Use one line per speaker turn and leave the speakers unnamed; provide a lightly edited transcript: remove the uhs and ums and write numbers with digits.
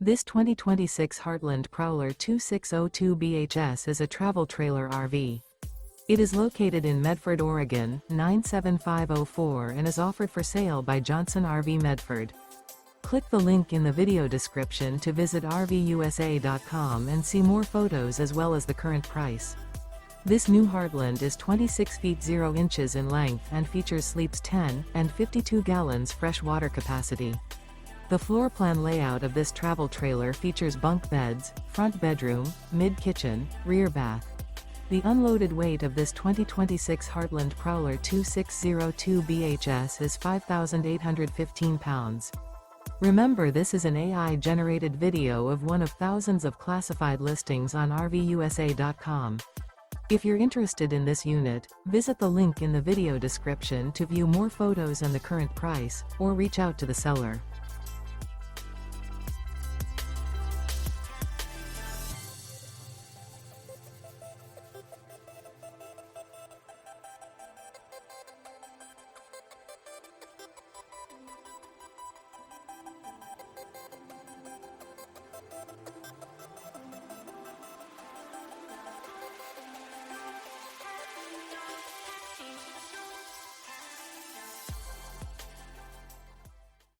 This 2026 Heartland Prowler 2602 BHS is a travel trailer RV. It is located in Medford, Oregon, 97504 and is offered for sale by Johnson RV Medford. Click the link in the video description to visit RVUSA.com and see more photos as well as the current price. This new Heartland is 26 feet 0 inches in length and features sleeps 10 and 52 gallons fresh water capacity. The floor plan layout of this travel trailer features bunk beds, front bedroom, mid-kitchen, rear bath. The unloaded weight of this 2026 Heartland Prowler 2602 BHS is 5,815 pounds. Remember, this is an AI-generated video of one of thousands of classified listings on RVUSA.com. If you're interested in this unit, visit the link in the video description to view more photos and the current price, or reach out to the seller.